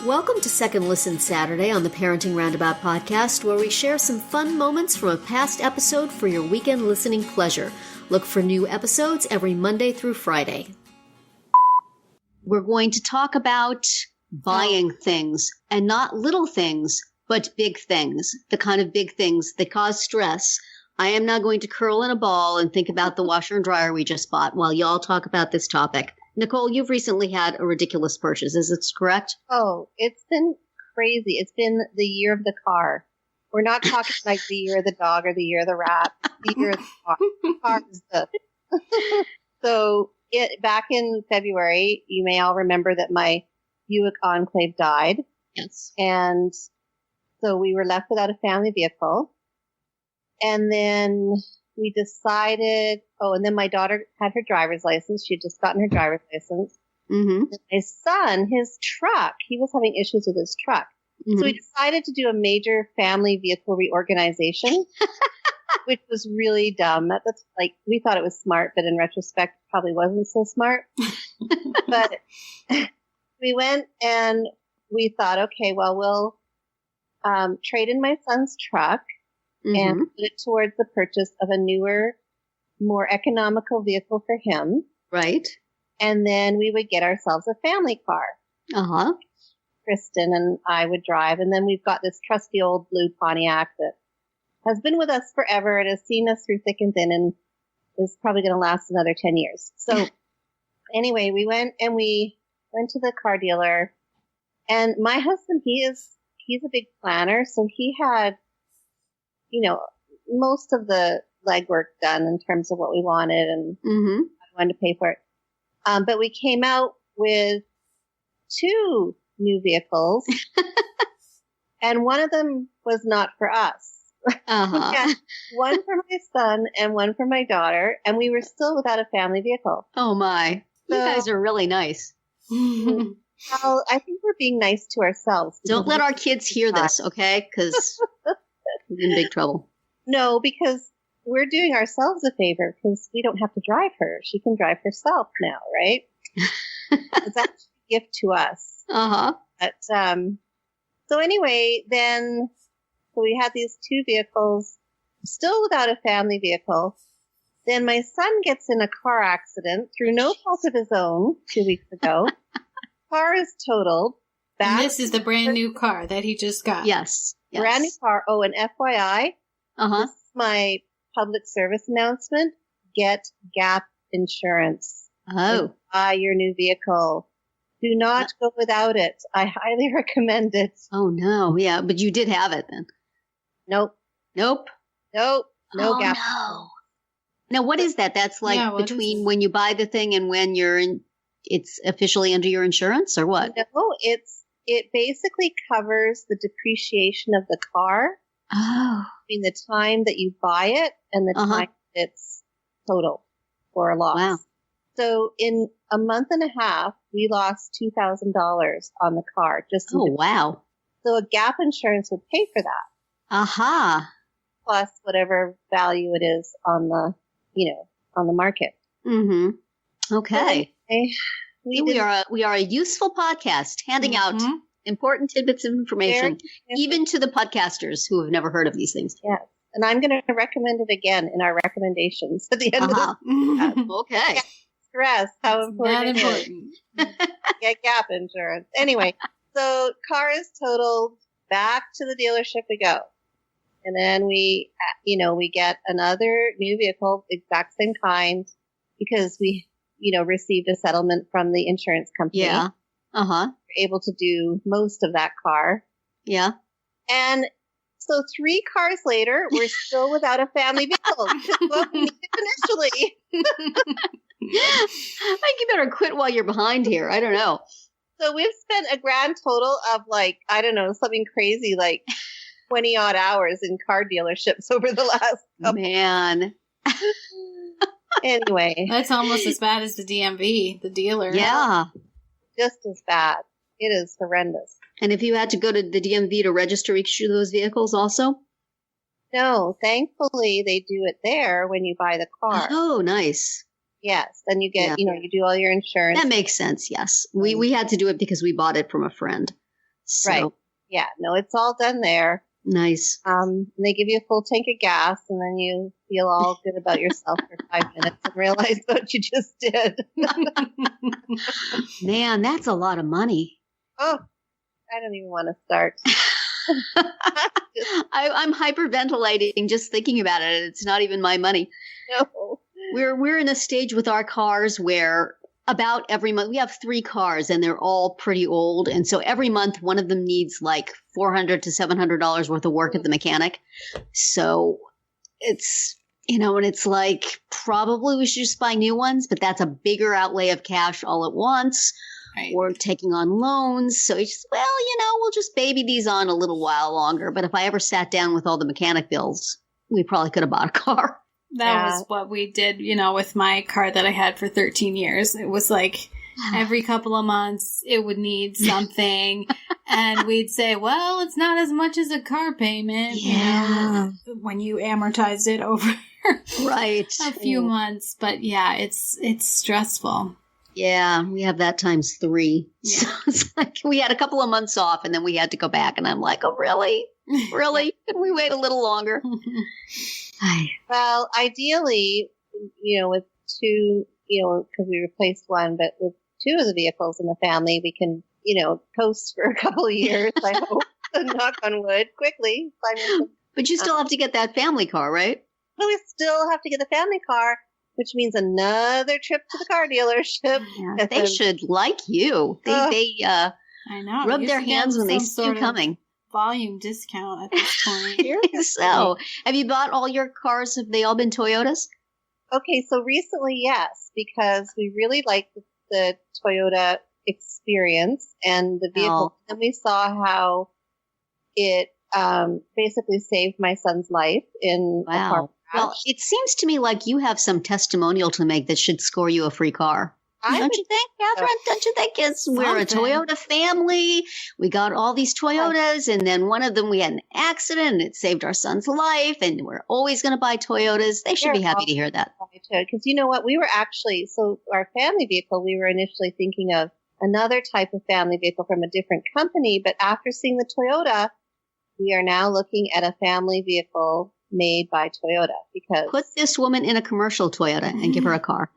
Welcome to Second Listen Saturday on the Parenting Roundabout podcast, where we share some fun moments from a past episode for your weekend listening pleasure. Look for new episodes every Monday through Friday. We're going to talk about buying things, and not little things, but big things, the kind of big things that cause stress. I am now going to curl in a ball and think about the washer and dryer we just bought while y'all talk about this topic. Nicole, you've recently had a ridiculous purchase. Is this correct? Oh, it's been crazy. It's been the year of the car. We're not talking like the year of the dog or the year of the rat. The year of the car. The car is the... So back in February, you may all remember that my Buick Enclave died. Yes. And so we were left without a family vehicle. And then we decided, and then my daughter had her driver's license. She had just gotten her driver's license. Mm-hmm. My son, his truck, he was having issues with his truck. Mm-hmm. So we decided to do a major family vehicle reorganization, which was really dumb. That's like, we thought it was smart, but in retrospect, it probably wasn't so smart. But we went and we thought, okay, well, we'll trade in my son's truck. Mm-hmm. And put it towards the purchase of a newer, more economical vehicle for him. Right. And then we would get ourselves a family car. Uh-huh. Kristen and I would drive. And then we've got this trusty old blue Pontiac that has been with us forever and has seen us through thick and thin and is probably going to last another 10 years. So anyway, we went to the car dealer. And my husband, he's a big planner. So he had, most of the legwork done in terms of what we wanted and I wanted to pay for it. But we came out with 2 new vehicles and one of them was not for us. Uh-huh. One for my son and one for my daughter, and we were still without a family vehicle. Oh my. You guys are really nice. Well, I think we're being nice to ourselves. Don't let our kids hear this, okay? Because we're in big trouble. No, because we're doing ourselves a favor because we don't have to drive her. She can drive herself now, right? It's actually a gift to us. Uh-huh. But, so anyway, so we had these 2 vehicles, still without a family vehicle. Then my son gets in a car accident through no fault of his own 2 weeks ago. Car is totaled. And this is the brand new car that he just got. Yes. Brand new car. Oh, and FYI, this is my public service announcement. Get GAP insurance. Oh. Buy your new vehicle. Do not go without it. I highly recommend it. Oh, no. Yeah, but you did have it then. Nope. No GAP. No. Now, what is that? That's like between when you buy the thing and when it's officially under your insurance or what? No, it basically covers the depreciation of the car. Oh. Between the time that you buy it and the time it's total for a loss. Wow. So in a month and a half, we lost $2,000 on the car. Wow. So a GAP insurance would pay for that. Aha. Plus whatever value it is on the, on the market. Mm-hmm. Okay. We are a useful podcast, handing out important tidbits of information, even to the podcasters who have never heard of these things. Yes. And I'm going to recommend it again in our recommendations at the end of the Okay. Stress how important it is. Get GAP insurance. Anyway, so car is totaled. Back to the dealership we go. And then we get another new vehicle, exact same kind, because we, received a settlement from the insurance company. Yeah. Uh-huh. We're able to do most of that car. Yeah. And so 3 cars later, we're still without a family vehicle. Well, we needed initially. I think you better quit while you're behind here. I don't know. So we've spent a grand total of something crazy like 20 odd hours in car dealerships over the last couple. Man. Anyway. That's almost as bad as the DMV, the dealer. Yeah. Just as bad. It is horrendous. And if you had to go to the DMV to register each of those vehicles also? No, thankfully they do it there when you buy the car. Oh, nice. Yes. Then you get, you do all your insurance. That makes sense. Yes. We had to do it because we bought it from a friend. So. Right. Yeah. No, it's all done there. Nice. They give you a full tank of gas, and then you feel all good about yourself for 5 minutes and realize what you just did. Man, that's a lot of money. Oh, I don't even want to start. I'm hyperventilating just thinking about it. It's not even my money. No. We're in a stage with our cars where about every month we have 3 cars and they're all pretty old, and so every month one of them needs like $400 to $700 worth of work at the mechanic. So it's and it's like probably we should just buy new ones, but that's a bigger outlay of cash all at once. Right. Or taking on loans. So it's just, we'll just baby these on a little while longer. But if I ever sat down with all the mechanic bills, we probably could have bought a car. That was what we did, with my car that I had for 13 years. It was like every couple of months it would need something. And we'd say, well, it's not as much as a car payment, when you amortize it over a few months. But yeah, it's stressful. Yeah, we have that times 3. Yeah. So it's like we had a couple of months off and then we had to go back. And I'm like, oh, really? Really? Can we wait a little longer? Well, ideally, with 2, because we replaced one, but with 2 of the vehicles in the family, we can, coast for a couple of years, I hope. Knock on wood, quickly. But you still have to get that family car, right? We still have to get the family car, which means another trip to the car dealership. Yeah, they should like you. They I know. Rub their hands when they see you coming. Volume discount at this point. So, have you bought all your cars? Have they all been Toyotas? Okay, so recently, yes, because we really liked the Toyota experience and the vehicle. And we saw how it basically saved my son's life in a car crash. Well, it seems to me like you have some testimonial to make that should score you a free car. Don't you think, Catherine? Don't you think we're a Toyota family? We got all these Toyotas, and then one of them we had an accident, and it saved our son's life, and we're always going to buy Toyotas. They should be happy to hear that. Because you know what? We were actually, our family vehicle, we were initially thinking of another type of family vehicle from a different company, but after seeing the Toyota, we are now looking at a family vehicle made by Toyota. Because put this woman in a commercial Toyota and give her a car.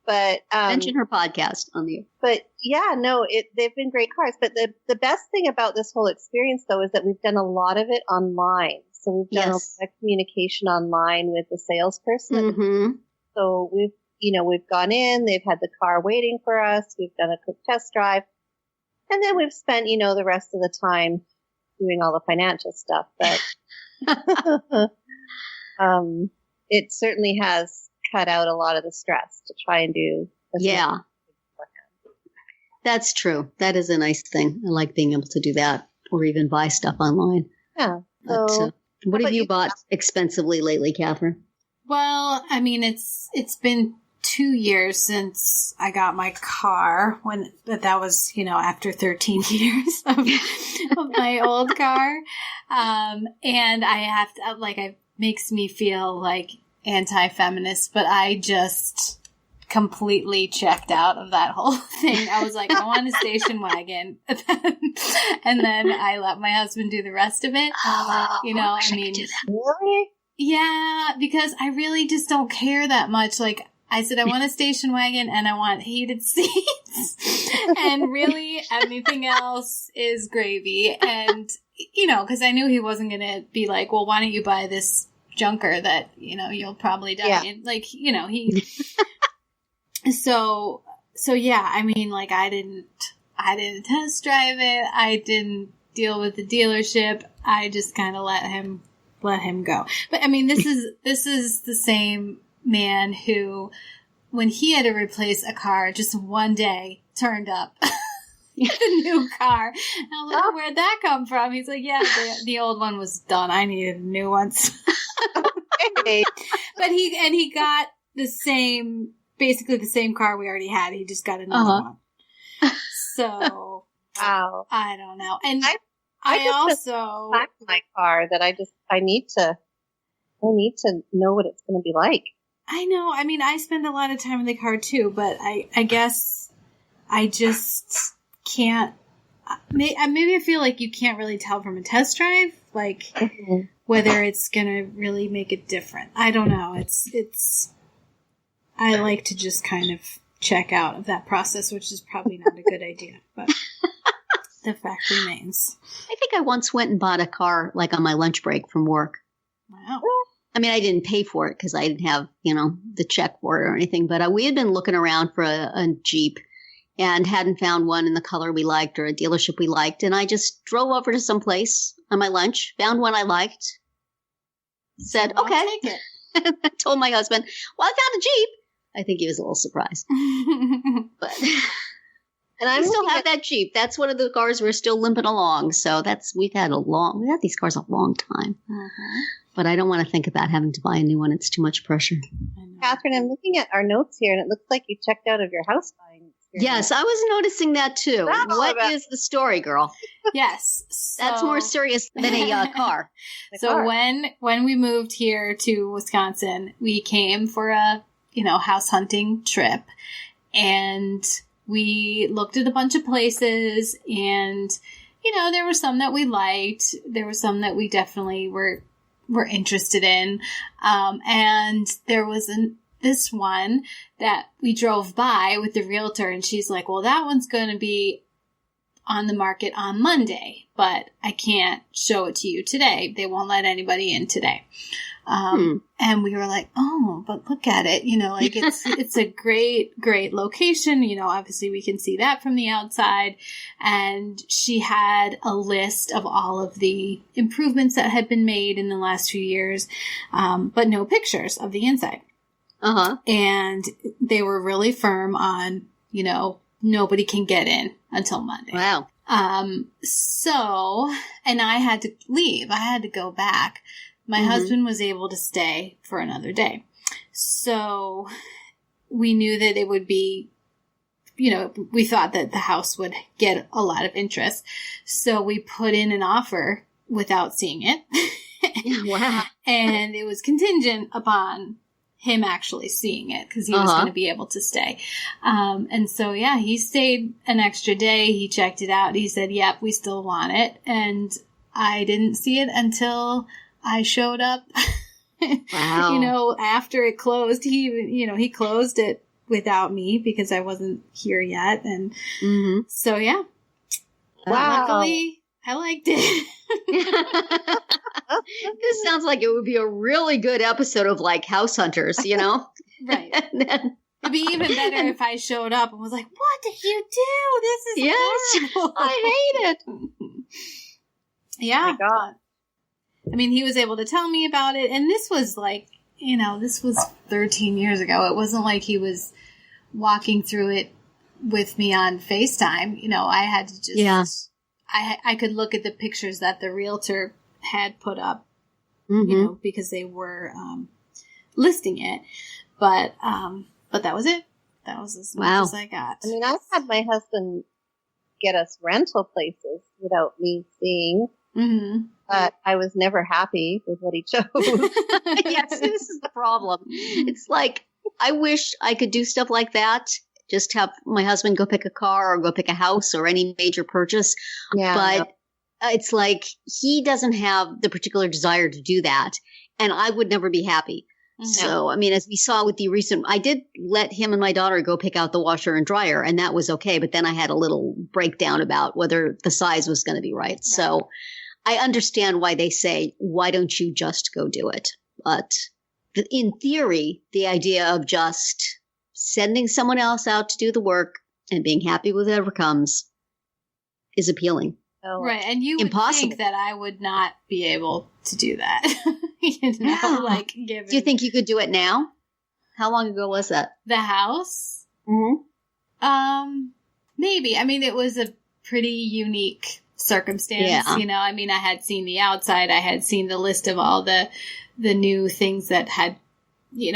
But mention her podcast on the. But yeah, no, they've been great cars. But the best thing about this whole experience, though, is that we've done a lot of it online. So we've done a lot of communication online with the salesperson. Mm-hmm. So we've gone in. They've had the car waiting for us. We've done a quick test drive, and then we've spent the rest of the time doing all the financial stuff. But it certainly has cut out a lot of the stress to try and do. Yeah, that's true. That is a nice thing. I like being able to do that or even buy stuff online. Yeah. So, what have you bought expensively lately, Catherine? Well, I mean, it's been 2 years since I got my car, but that was, after 13 years of my old car. And I have to, it makes me feel like anti-feminist, but I just completely checked out of that whole thing. I was like, I want a station wagon. And then I let my husband do the rest of it. Really? Yeah, because I really just don't care that much. Like, I said, I want a station wagon and I want heated seats. And really anything else is gravy. And, because I knew he wasn't going to be like, well, why don't you buy this junker that, you'll probably die in. Like, he... So yeah, I mean, I didn't test drive it. I didn't deal with the dealership. I just kind of let him go. But I mean, this is the same man who, when he had to replace a car, just one day turned up the new car. And I was like, where'd that come from? He's like, yeah, the old one was done. I needed a new one. But he got basically the same car we already had. He just got another one. So, wow. I don't know. And I also my car that I need to know what it's going to be like. I know. I mean, I spend a lot of time in the car too, but I guess I just can't. Maybe I feel like you can't really tell from a test drive, like whether it's gonna really make a difference. I don't know. It's. I like to just kind of check out of that process, which is probably not a good idea, but the fact remains. I think I once went and bought a car like on my lunch break from work. Wow. I mean, I didn't pay for it because I didn't have, the check for it or anything, but we had been looking around for a Jeep and hadn't found one in the color we liked or a dealership we liked. And I just drove over to some place on my lunch, found one I liked, said, I'll okay. take it. Told my husband, well, I found a Jeep. I think he was a little surprised. But and I still have that Jeep. That's one of the cars we're still limping along. So we've had these cars a long time. Uh-huh. But I don't want to think about having to buy a new one. It's too much pressure. Catherine, I'm looking at our notes here, and it looks like you checked out of your house buying experience. Yes, I was noticing that too. What is the story, girl? Yes. That's more serious than a car. So when we moved here to Wisconsin, we came for a house hunting trip, and we looked at a bunch of places, and there were some that we liked. There were some that we definitely were interested in, and there was this one that we drove by with the realtor, and she's like, well, that one's going to be on the market on Monday, but I can't show it to you today. They won't let anybody in today. And we were like, oh, but look at it, it's a great location. Obviously we can see that from the outside. And she had a list of all of the improvements that had been made in the last few years, but no pictures of the inside. Uh-huh. And they were really firm on, nobody can get in until Monday. Wow. So, and I had to leave. I had to go back. My husband was able to stay for another day. So we knew that it would be, we thought that the house would get a lot of interest. So we put in an offer without seeing it. Wow. And it was contingent upon him actually seeing it because he was going to be able to stay. And so, yeah, he stayed an extra day. He checked it out. He said, yep, we still want it. And I didn't see it until I showed up. Wow. After it closed. He closed it without me because I wasn't here yet. And so, yeah. Wow. Luckily, I liked it. This sounds like it would be a really good episode of like House Hunters, Right. It'd be even better if I showed up and was like, what did you do? This is horrible. I hate it. Yeah. Oh my God. I mean, he was able to tell me about it. And this was like, this was 13 years ago. It wasn't like he was walking through it with me on FaceTime. I had to just, I could look at the pictures that the realtor had put up, because they were listing it. But that was it. That was as much as I got. I mean, I've had my husband get us rental places without me seeing. But I was never happy with what he chose. Yes, this is the problem. It's like, I wish I could do stuff like that. Just have my husband go pick a car or go pick a house or any major purchase. Yeah. But it's like he doesn't have the particular desire to do that. And I would never be happy. So, I mean, as we saw with the recent, I did let him and my daughter go pick out the washer and dryer, and that was okay. But then I had a little breakdown about whether the size was going to be right. So I understand why they say, why don't you just go do it? But in theory, the idea of just sending someone else out to do the work and being happy with whatever comes is appealing. Oh. Right. And you would think that I would not be able to do that. Given. Do you think you could do it now? How long ago was that? The house? Maybe. I mean, it was a pretty unique circumstance. Yeah. I mean, I had seen the outside. I had seen the list of all the new things that had,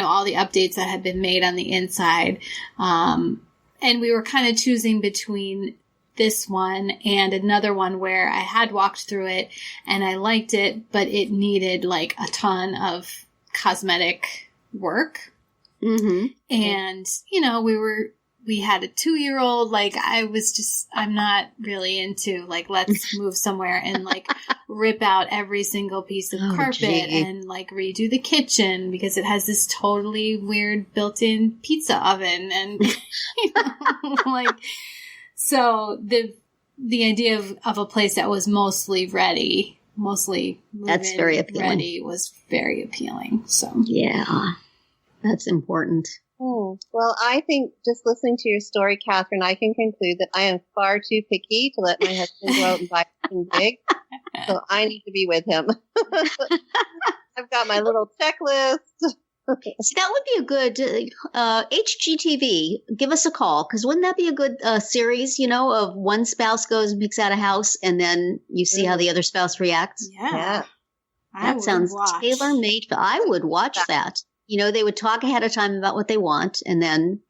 all the updates that had been made on the inside. And we were kind of choosing between this one and another one where I had walked through it and I liked it, but it needed like a ton of cosmetic work. Mm-hmm. And, we had a 2-year-old. Like, I'm not really into, like, let's move somewhere and, like, rip out every single piece of carpet and, like, redo the kitchen because it has this totally weird built-in pizza oven. And, like, so the idea of a place that was mostly ready, that's very appealing. Ready was very appealing. So, yeah, that's important. Well, I think just listening to your story, Catherine, I can conclude that I am far too picky to let my husband go out and buy something big. So I need to be with him. I've got my little checklist. So that would be a good HGTV. Give us a call, because wouldn't that be a good series? Of one spouse goes and picks out a house, and then you see how the other spouse reacts. Yeah. That sounds tailor-made. I would watch that. They would talk ahead of time about what they want, and then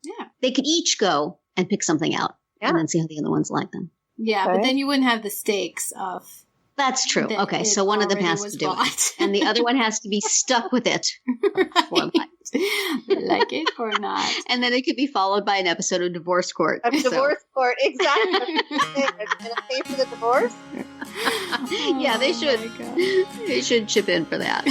they could each go and pick something out, and then see how the other ones like them. Yeah, but then you wouldn't have the stakes of. That's true. Okay, so one of them has to do it, and the other one has to be stuck with it for life. Like it or not. And then it could be followed by an episode of Divorce Court. Divorce Court, exactly. Can I pay for the divorce? Yeah, they should. They should chip in for that.